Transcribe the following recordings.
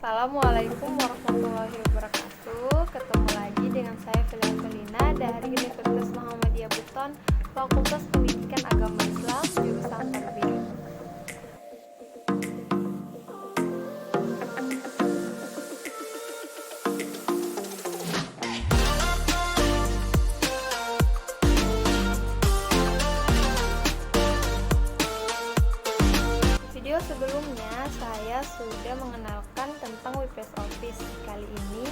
Assalamualaikum warahmatullahi wabarakatuh. Ketemu lagi dengan saya Felina dari Universitas Muhammadiyah Buton, Fakultas Pendidikan Agama Islam, jurusan Tarbiyah. Video sebelumnya saya sudah mengenalkan tentang WPS Office. Kali ini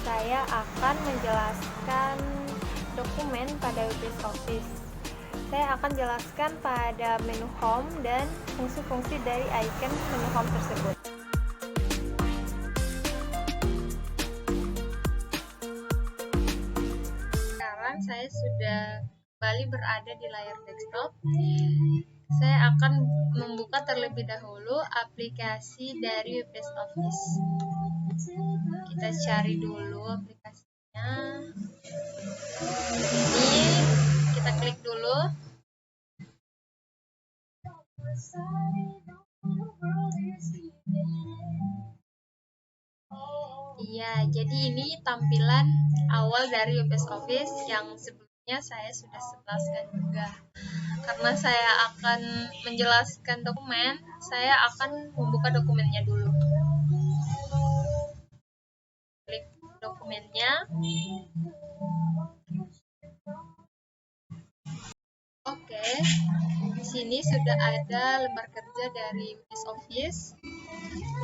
saya akan menjelaskan dokumen pada WPS Office. Saya akan jelaskan pada menu home dan fungsi-fungsi dari icon menu home tersebut. Sekarang saya sudah kembali berada di layar desktop. Saya akan membuka terlebih dahulu aplikasi dari WPS Office. Kita cari dulu aplikasinya. Ini kita klik dulu. Iya, jadi ini tampilan awal dari WPS Office yang sebelumnya saya sudah jelaskan juga. Karena saya akan menjelaskan dokumen, saya akan membuka dokumennya dulu. Klik dokumennya. Oke, di sini sudah ada lembar kerja dari WPS Office.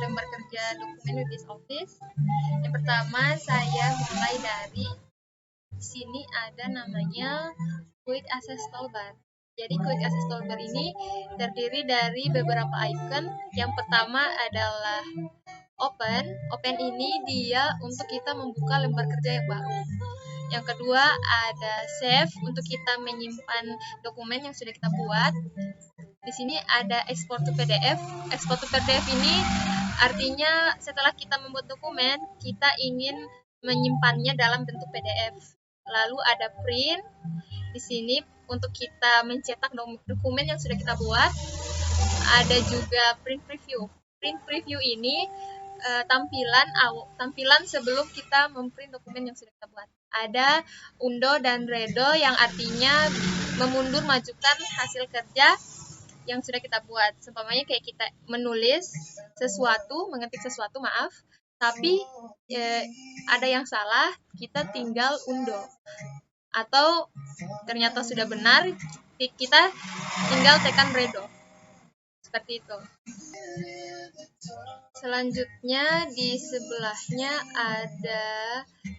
Lembar kerja dokumen WPS Office. Yang pertama saya mulai dari di sini ada namanya Quick Access Toolbar. Jadi Quick Access Toolbar ini terdiri dari beberapa icon. Yang pertama adalah Open. Open ini dia untuk kita membuka lembar kerja yang baru. Yang kedua ada Save untuk kita menyimpan dokumen yang sudah kita buat. Di sini ada Export to PDF. Export to PDF ini artinya setelah kita membuat dokumen, kita ingin menyimpannya dalam bentuk PDF. Lalu ada Print. Di sini untuk kita mencetak dokumen yang sudah kita buat. Ada juga Print Preview. Print Preview ini tampilan sebelum kita memprint dokumen yang sudah kita buat. Ada Undo dan Redo yang artinya memundur majukan hasil kerja yang sudah kita buat. Seumpamanya kayak kita menulis sesuatu, mengetik sesuatu, tapi ada yang salah, kita tinggal undo. Atau ternyata sudah benar, kita tinggal tekan redo. Seperti itu. Selanjutnya di sebelahnya ada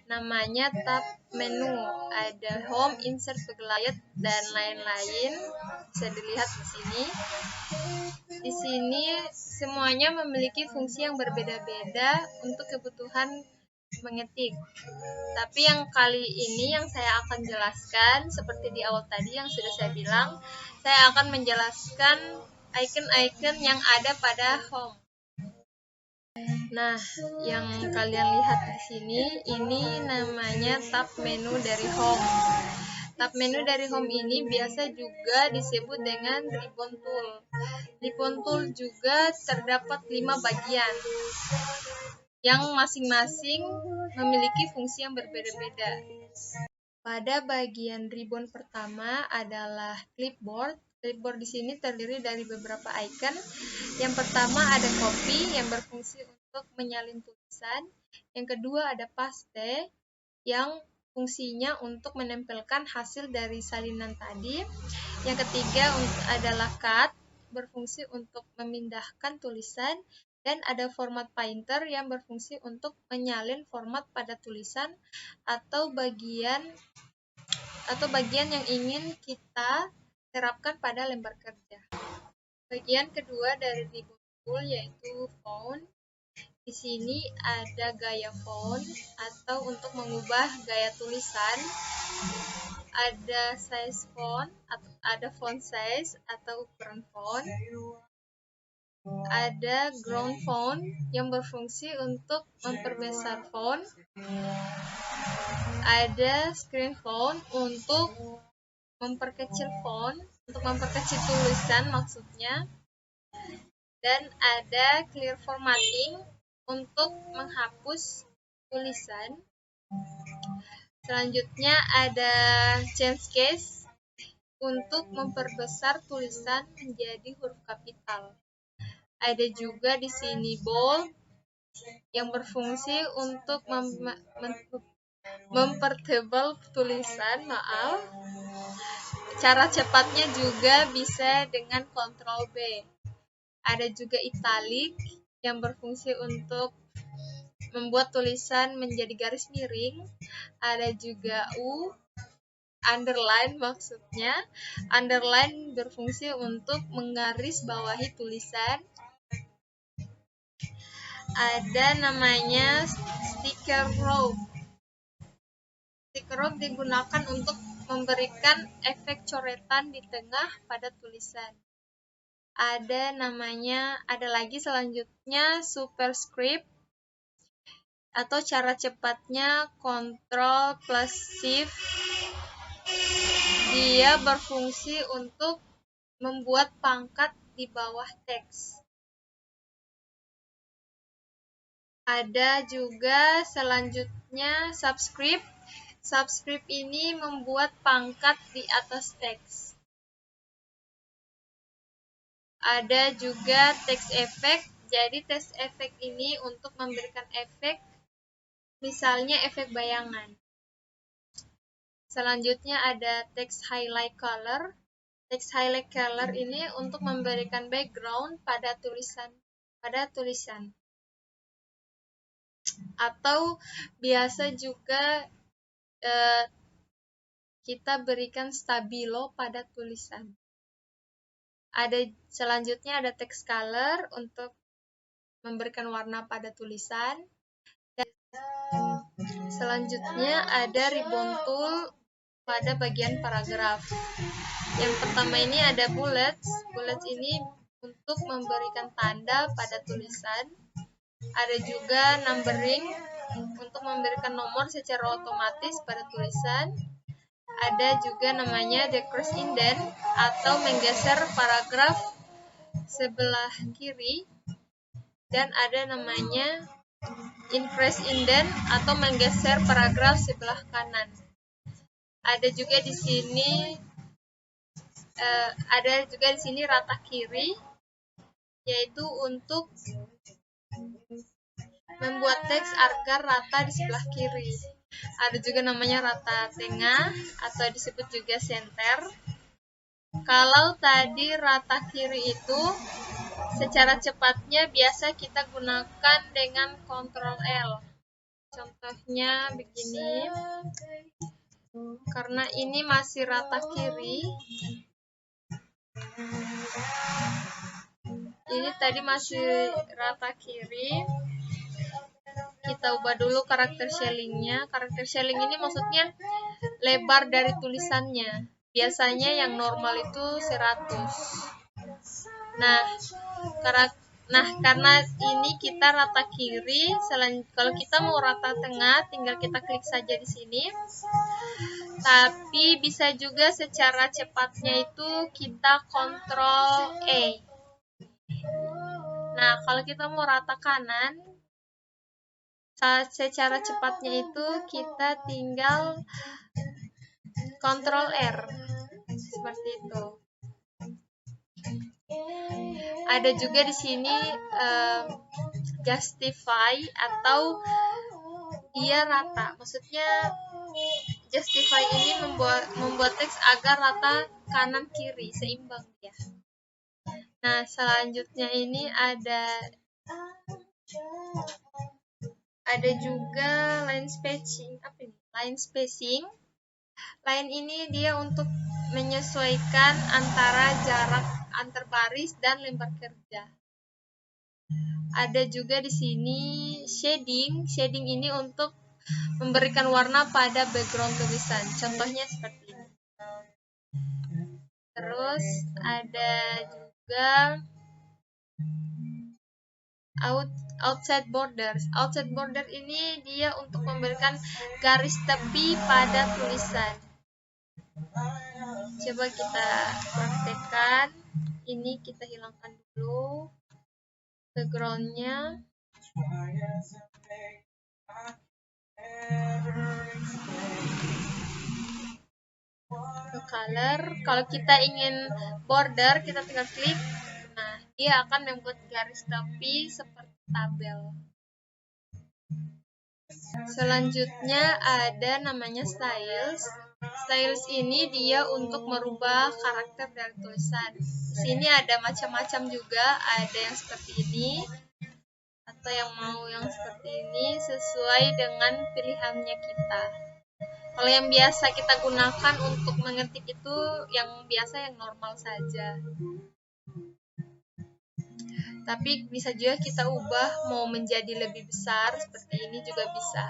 namanya tab menu, ada home, insert, backlight dan lain-lain. Bisa dilihat di sini. Di sini semuanya memiliki fungsi yang berbeda-beda untuk kebutuhan mengetik. Tapi yang kali ini yang saya akan jelaskan seperti di awal tadi yang sudah saya bilang, saya akan menjelaskan icon-icon yang ada pada home. Nah, yang kalian lihat di sini, ini namanya tab menu dari home. Tab menu dari home ini biasa juga disebut dengan ribbon tool. Ribbon tool juga terdapat 5 bagian, yang masing-masing memiliki fungsi yang berbeda-beda. Pada bagian ribbon pertama adalah clipboard. Clipboard di sini terdiri dari beberapa icon. Yang pertama ada copy yang berfungsi untuk menyalin tulisan. Yang kedua ada paste yang fungsinya untuk menempelkan hasil dari salinan tadi. Yang ketiga adalah cut, berfungsi untuk memindahkan tulisan. Dan ada format painter yang berfungsi untuk menyalin format pada tulisan atau bagian yang ingin kita terapkan pada lembar kerja. Bagian kedua dari ribbon tool yaitu font. Di sini ada gaya font atau untuk mengubah gaya tulisan. Ada size font, ada font size atau ukuran font. Ada ground font yang berfungsi untuk memperbesar font. Ada screen font untuk memperkecil font, untuk memperkecil tulisan maksudnya. Dan ada clear formatting untuk menghapus tulisan. Selanjutnya ada change case untuk memperbesar tulisan menjadi huruf kapital. Ada juga di sini bold yang berfungsi untuk mempertebal tulisan. Cara cepatnya juga bisa dengan Ctrl B. Ada juga italic yang berfungsi untuk membuat tulisan menjadi garis miring. Ada juga underline maksudnya. Underline berfungsi untuk menggaris bawahi tulisan. Ada namanya sticker rope. Sticker rope digunakan untuk memberikan efek coretan di tengah pada tulisan. Ada lagi selanjutnya superscript, atau cara cepatnya Ctrl plus Shift. Dia berfungsi untuk membuat pangkat di bawah teks. Ada juga selanjutnya subscript. Subscript ini membuat pangkat di atas teks. Ada juga text effect. Jadi text effect ini untuk memberikan efek, misalnya efek bayangan. Selanjutnya ada text highlight color. Text highlight color ini untuk memberikan background pada tulisan. Atau biasa juga kita berikan stabilo pada tulisan. Selanjutnya ada text color untuk memberikan warna pada tulisan. Dan selanjutnya ada ribbon tool pada bagian paragraf. Yang pertama ini ada bullets. Bullets ini untuk memberikan tanda pada tulisan. Ada juga numbering untuk memberikan nomor secara otomatis pada tulisan. Ada juga namanya decrease indent atau menggeser paragraf sebelah kiri. Dan ada namanya increase indent atau menggeser paragraf sebelah kanan. Ada juga di sini rata kiri, yaitu untuk membuat teks agar rata di sebelah kiri. Ada juga namanya rata tengah atau disebut juga center. Kalau tadi rata kiri itu secara cepatnya biasa kita gunakan dengan Ctrl L. Contohnya begini. Karena ini masih rata kiri. Ini tadi masih rata kiri. Kita ubah dulu karakter shellingnya. Karakter shelling ini maksudnya lebar dari tulisannya. Biasanya yang normal itu 100. Nah, karena ini kita rata kiri, kalau kita mau rata tengah, tinggal kita klik saja di sini. Tapi bisa juga secara cepatnya itu kita Ctrl E. Nah, kalau kita mau rata kanan, secara cepatnya itu kita tinggal Ctrl R. Seperti itu. Ada juga di sini justify atau dia rata. Maksudnya justify ini membuat teks agar rata kanan kiri, seimbang ya. Nah, selanjutnya ini ada juga line spacing. Apa ini? Line spacing. Line ini dia untuk menyesuaikan antara jarak antar baris dan lembar kerja. Ada juga di sini shading. Shading ini untuk memberikan warna pada background tulisan. Contohnya seperti ini. Terus ada juga outside borders. Outside border ini dia untuk memberikan garis tepi pada tulisan. Coba kita praktekkan. Ini kita hilangkan dulu backgroundnya. Color, kalau kita ingin border, kita tinggal klik. Nah, dia akan membuat garis tepi seperti tabel. Selanjutnya ada namanya styles. Styles ini dia untuk merubah karakter dari tulisan. Di sini ada macam-macam juga, ada yang seperti ini atau yang mau yang seperti ini sesuai dengan pilihannya kita. Kalau yang biasa kita gunakan untuk mengetik itu yang biasa, yang normal saja. Tapi bisa juga kita ubah mau menjadi lebih besar, seperti ini juga bisa.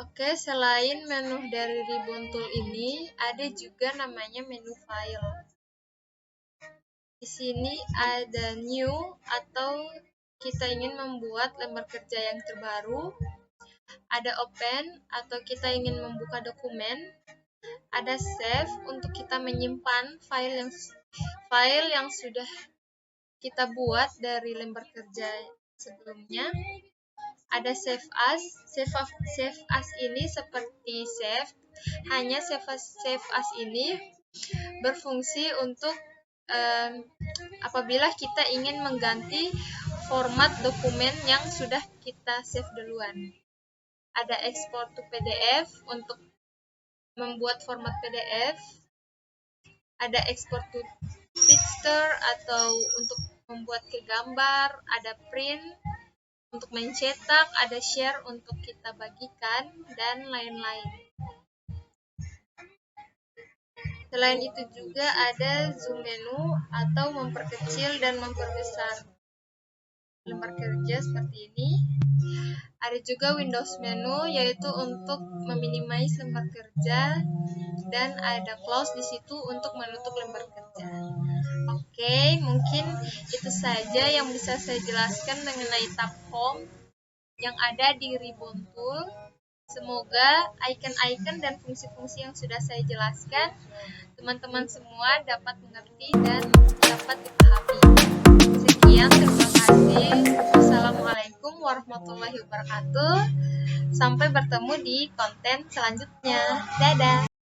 Oke, selain menu dari ribbon tool ini, ada juga namanya menu file. Di sini ada new atau kita ingin membuat lembar kerja yang terbaru. Ada open atau kita ingin membuka dokumen. Ada save untuk kita menyimpan file yang sudah kita buat dari lembar kerja sebelumnya. Ada save as. Save as ini seperti save, hanya save as ini berfungsi untuk apabila kita ingin mengganti format dokumen yang sudah kita save duluan. Ada export to PDF untuk membuat format PDF. Ada export to picture atau untuk membuat ke gambar. Ada print untuk mencetak. Ada share untuk kita bagikan, dan lain-lain. Selain itu juga ada zoom menu atau memperkecil dan memperbesar lembar kerja seperti ini. Ada juga Windows menu, yaitu untuk meminimize lembar kerja, dan ada close di situ untuk menutup lembar kerja. Oke, mungkin itu saja yang bisa saya jelaskan mengenai tab home yang ada di ribbon tool. Semoga icon-icon dan fungsi-fungsi yang sudah saya jelaskan teman-teman semua dapat mengerti dan dapat dipahami. Sekian, terima kasih. Wassalamualaikum warahmatullahi wabarakatuh. Sampai bertemu di konten selanjutnya. Dadah.